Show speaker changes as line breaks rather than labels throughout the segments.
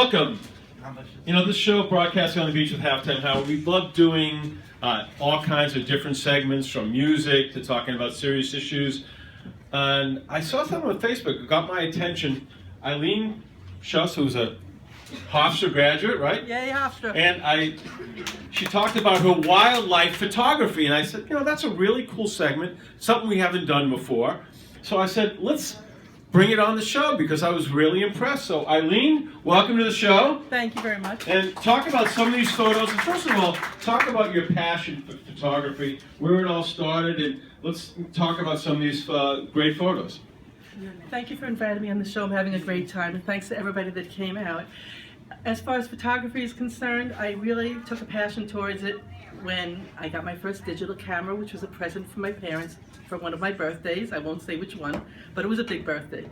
Welcome. You know, this show, Broadcasting on the Beach with Halftime Howie, we love doing all kinds of different segments, from music to talking about serious issues. And I saw something on Facebook that got my attention. Eileen Schuss, who's a Hofstra graduate, right?
Yay, Hofstra.
And she talked about her wildlife photography, and I said, you know, that's a really cool segment, something we haven't done before. So I said, let's bring it on the show, because I was really impressed. So Eileen, welcome to the show.
Thank you very much.
And talk about some of these photos. And first of all, talk about your passion for photography, where it all started, and let's talk about some of these great photos.
Thank you for inviting me on the show. I'm having a great time, and thanks to everybody that came out. As far as photography is concerned, I really took a passion towards it when I got my first digital camera, which was a present from my parents for one of my birthdays. I won't say which one, but it was a big birthday.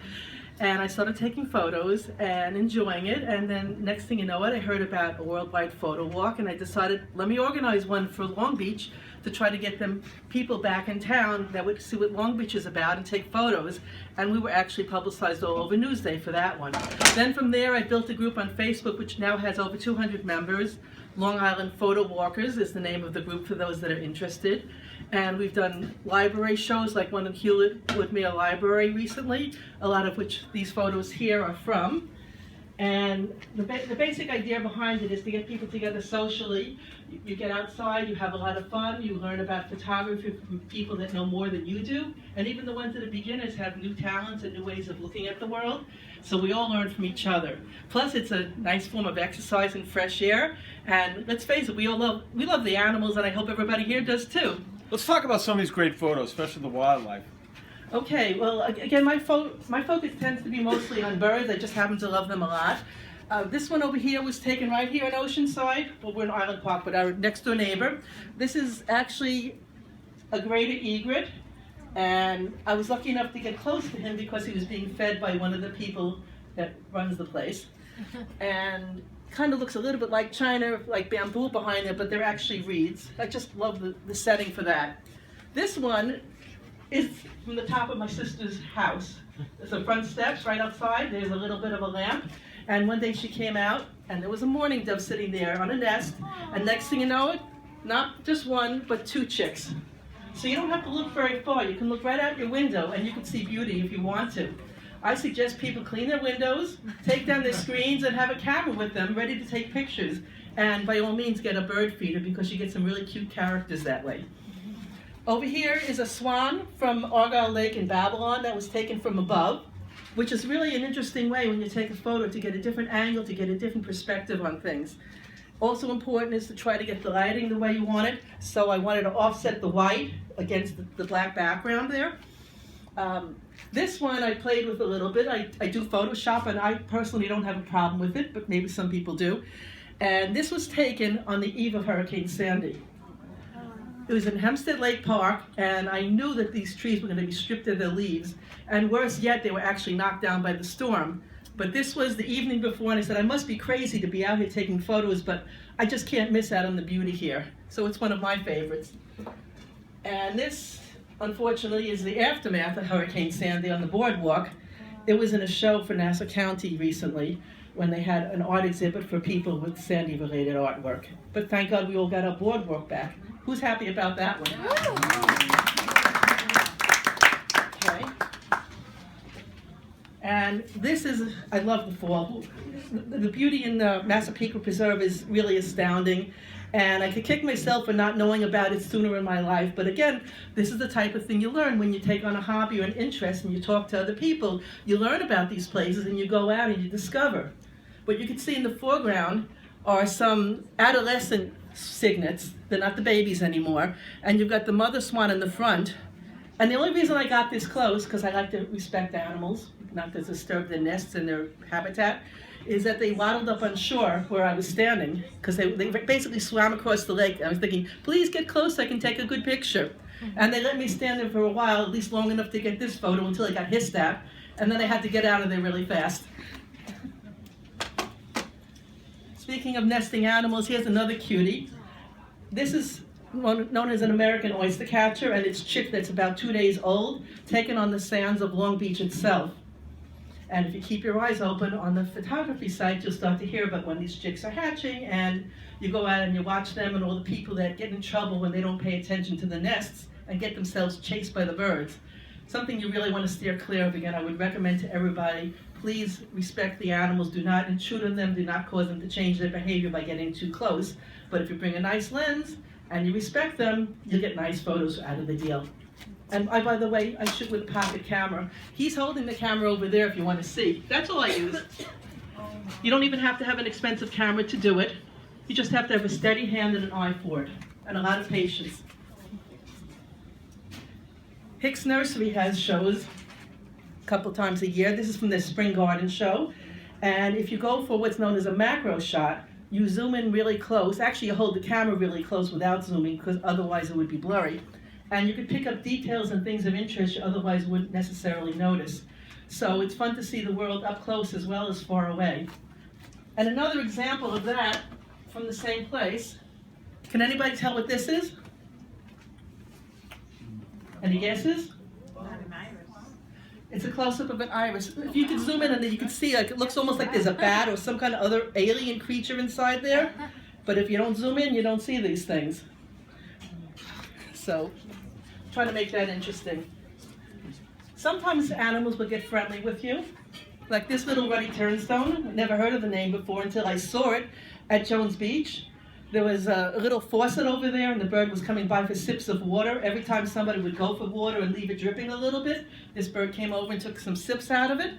And I started taking photos and enjoying it, and then next thing you know it, I heard about a worldwide photo walk, and I decided, let me organize one for Long Beach to try to get them people back in town that would see what Long Beach is about and take photos. And we were actually publicized all over Newsday for that one. Then from there, I built a group on Facebook, which now has over 200 members. Long Island Photo Walkers is the name of the group for those that are interested. And we've done library shows, like one in Hewlett Woodmere Library recently, a lot of which these photos here are from. And the basic idea behind it is to get people together socially. You get outside, you have a lot of fun, you learn about photography from people that know more than you do, and even the ones that are beginners have new talents and new ways of looking at the world. So we all learn from each other. Plus, it's a nice form of exercise and fresh air. And let's face it, we love the animals, and I hope everybody here does too.
Let's talk about some of these great photos, especially the wildlife.
Okay, well, again, my focus tends to be mostly on birds. I just happen to love them a lot. This one over here was taken right here in Oceanside. Well, we're in Island Park, but our next door neighbor. This is actually a greater egret, and I was lucky enough to get close to him because he was being fed by one of the people that runs the place. And kind of looks a little bit like China, like bamboo behind it, but they're actually reeds. I just love the setting for that. This one is from the top of my sister's house. There's the front steps right outside. There's a little bit of a lamp. And one day she came out, and there was a mourning dove sitting there on a nest. And next thing you know it, not just one, but two chicks. So you don't have to look very far. You can look right out your window, and you can see beauty if you want to. I suggest people clean their windows, take down their screens, and have a camera with them ready to take pictures. And by all means, get a bird feeder, because you get some really cute characters that way. Over here is a swan from Argyle Lake in Babylon that was taken from above, which is really an interesting way when you take a photo to get a different angle, to get a different perspective on things. Also important is to try to get the lighting the way you want it. So I wanted to offset the white against the black background there. This one I played with a little bit. I do Photoshop, and I personally don't have a problem with it, but maybe some people do. And this was taken on the eve of Hurricane Sandy. It was in Hempstead Lake Park, and I knew that these trees were going to be stripped of their leaves. And worse yet, they were actually knocked down by the storm. But this was the evening before, and I said, I must be crazy to be out here taking photos, but I just can't miss out on the beauty here. So it's one of my favorites. And this, unfortunately, is the aftermath of Hurricane Sandy on the boardwalk. It was in a show for Nassau County recently, when they had an art exhibit for people with Sandy-related artwork. But thank God we all got our boardwalk back. Who's happy about that one? Okay. And this is, I love the fall. The beauty in the Massapequa Preserve is really astounding. And I could kick myself for not knowing about it sooner in my life. But again, this is the type of thing you learn when you take on a hobby or an interest and you talk to other people. You learn about these places and you go out and you discover. What you can see in the foreground are some adolescent cygnets. They're not the babies anymore. And you've got the mother swan in the front. And the only reason I got this close, because I like to respect animals, not to disturb their nests and their habitat, is that they waddled up on shore where I was standing, because they basically swam across the lake. I was thinking, please get close so I can take a good picture. And they let me stand there for a while, at least long enough to get this photo, until I got hissed at. And then I had to get out of there really fast. Speaking of nesting animals, here's another cutie. This is known as an American oyster catcher, and it's chick that's about 2 days old, taken on the sands of Long Beach itself. And if you keep your eyes open on the photography site, you'll start to hear about when these chicks are hatching, and you go out and you watch them and all the people that get in trouble when they don't pay attention to the nests and get themselves chased by the birds. Something you really want to steer clear of. Again, I would recommend to everybody, please respect the animals. Do not intrude on them. Do not cause them to change their behavior by getting too close. But if you bring a nice lens and you respect them, you'll get nice photos out of the deal. And by the way, I shoot with a pocket camera. He's holding the camera over there if you want to see. That's all I use. You don't even have to have an expensive camera to do it. You just have to have a steady hand and an eye for it, and a lot of patience. Hicks Nursery has shows a couple times a year. This is from their Spring Garden show. And if you go for what's known as a macro shot, you zoom in really close. Actually, you hold the camera really close without zooming, because otherwise it would be blurry. And you could pick up details and things of interest you otherwise wouldn't necessarily notice. So it's fun to see the world up close as well as far away. And another example of that from the same place. Can anybody tell what this is? Any guesses? It's a close-up of an iris. If you could zoom in and then you can see, like, it looks almost like there's a bat or some kind of other alien creature inside there. But if you don't zoom in, you don't see these things. So, try to make that interesting. Sometimes animals will get friendly with you. Like this little ruddy turnstone. Never heard of the name before until I saw it at Jones Beach. There was a little faucet over there and the bird was coming by for sips of water. Every time somebody would go for water and leave it dripping a little bit, this bird came over and took some sips out of it.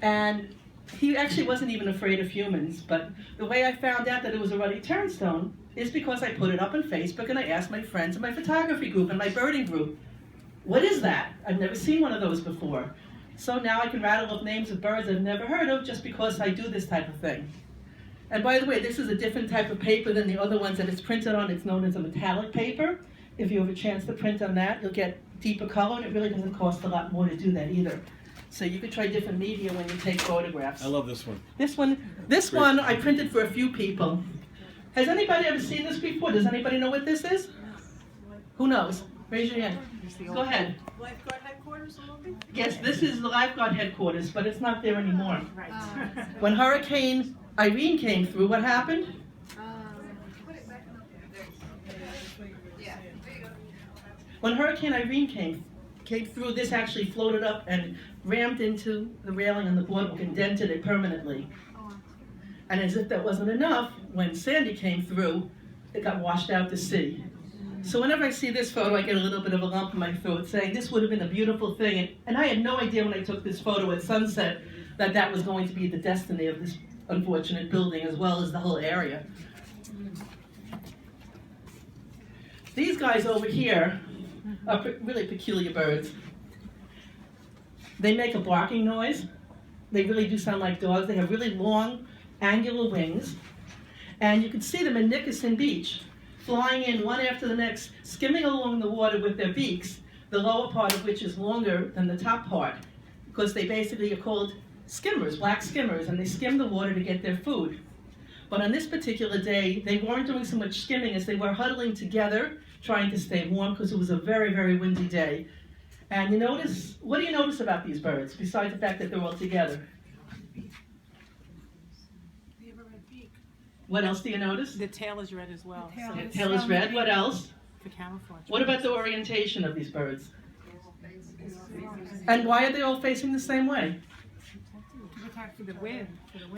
And he actually wasn't even afraid of humans, but the way I found out that it was a ruddy turnstone is because I put it up on Facebook and I asked my friends in my photography group and my birding group, what is that? I've never seen one of those before. So now I can rattle off names of birds I've never heard of just because I do this type of thing. And by the way, this is a different type of paper than the other ones that it's printed on. It's known as a metallic paper. If you have a chance to print on that, you'll get deeper color, and it really doesn't cost a lot more to do that either. So you could try different media when you take photographs.
I love this one.
This one I printed for a few people. Has anybody ever seen this before? Does anybody know what this is? Who knows? Raise your hand. Go ahead.
Lifeguard headquarters a little bit?
Yes, this is the lifeguard headquarters, but it's not there anymore. When Hurricane Irene came through, what happened? When Hurricane Irene came through, this actually floated up and rammed into the railing on the boardwalk and dented it permanently. And as if that wasn't enough, when Sandy came through, it got washed out to sea. So whenever I see this photo, I get a little bit of a lump in my throat saying this would have been a beautiful thing. And I had no idea when I took this photo at sunset that that was going to be the destiny of this unfortunate building as well as the whole area. These guys over here are really peculiar birds. They make a barking noise. They really do sound like dogs. They have really long, angular wings. And you can see them in Nickerson Beach, flying in one after the next, skimming along the water with their beaks, the lower part of which is longer than the top part, because they basically are called skimmers, black skimmers, and they skim the water to get their food. But on this particular day, they weren't doing so much skimming as they were huddling together, trying to stay warm because it was a very, very windy day. And you notice, what do you notice about these birds, besides the fact that they're all together?
They have a red beak.
What else do you notice?
The tail is red as well.
The tail is red. What else?
For camouflage.
What about the orientation of these birds? And why are they all facing the same way?
For the wind.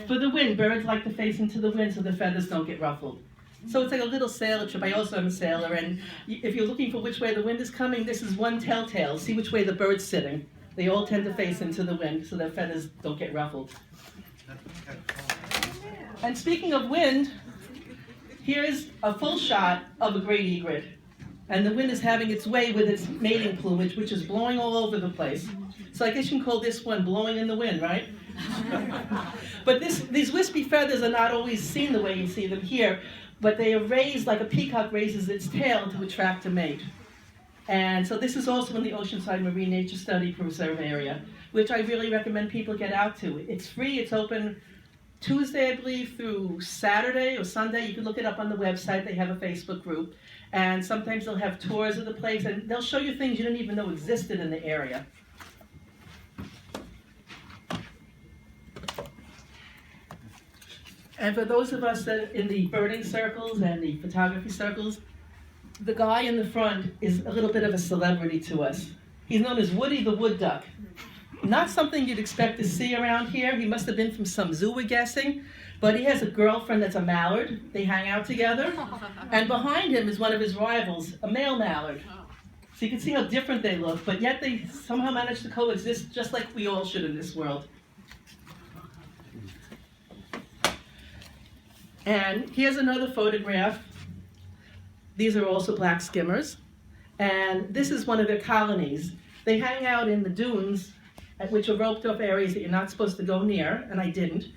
For the wind. Birds like to face into the wind so the feathers don't get ruffled. So it's like a little sailor trip. I also am a sailor, and if you're looking for which way the wind is coming, this is one telltale. See which way the bird's sitting. They all tend to face into the wind so their feathers don't get ruffled. And speaking of wind, here's a full shot of a great egret. And the wind is having its way with its mating plumage, which is blowing all over the place. So I guess you can call this one blowing in the wind, right? But these wispy feathers are not always seen the way you see them here, but they are raised like a peacock raises its tail to attract a mate. And so this is also in the Oceanside Marine Nature Study Preserve area, which I really recommend people get out to. It's free, it's open Tuesday, I believe, through Saturday or Sunday. You can look it up on the website. They have a Facebook group. And sometimes they'll have tours of the place, and they'll show you things you didn't even know existed in the area. And for those of us that are in the birding circles and the photography circles, the guy in the front is a little bit of a celebrity to us. He's known as Woody the Wood Duck. Not something you'd expect to see around here. He must have been from some zoo, we're guessing. But he has a girlfriend that's a mallard. They hang out together. And behind him is one of his rivals, a male mallard. So you can see how different they look, but yet they somehow manage to coexist just like we all should in this world. And here's another photograph. These are also black skimmers. And this is one of their colonies. They hang out in the dunes, which are roped off areas that you're not supposed to go near, and I didn't.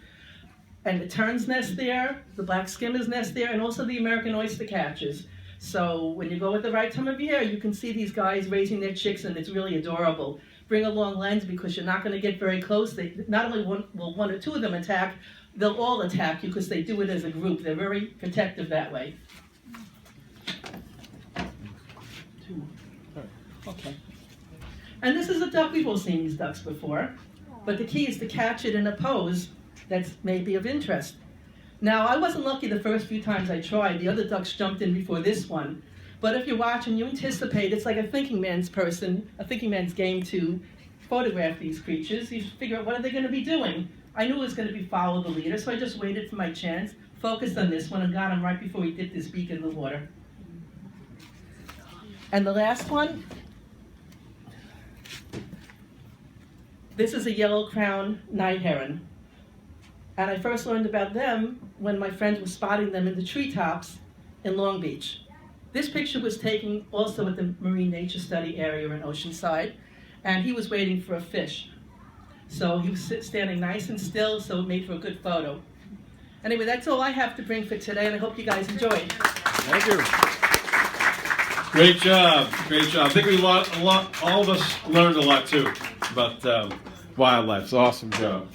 And the terns nest there, the black skimmers nest there, and also the American oyster catchers. So when you go at the right time of year, you can see these guys raising their chicks, and it's really adorable. Bring a long lens because you're not going to get very close. They not only will one or two of them attack, they'll all attack you because they do it as a group. They're very protective that way. Okay. And this is a duck. We've all seen these ducks before, but the key is to catch it in a pose that's maybe of interest. Now, I wasn't lucky the first few times I tried. The other ducks jumped in before this one. But if you're watching, you anticipate it's like a thinking man's game to photograph these creatures. You figure out what are they going to be doing. I knew it was going to be follow the leader, so I just waited for my chance, focused on this one, and got him right before he dipped his beak in the water. And the last one, this is a yellow-crowned night heron. And I first learned about them when my friends were spotting them in the treetops in Long Beach. This picture was taken also at the Marine Nature Study area in Oceanside, and he was waiting for a fish. So he was standing nice and still, so it made for a good photo. Anyway, that's all I have to bring for today, and I hope you guys enjoyed.
Thank you. Great job, great job. I think all of us learned a lot too about wildlife. It's an awesome job.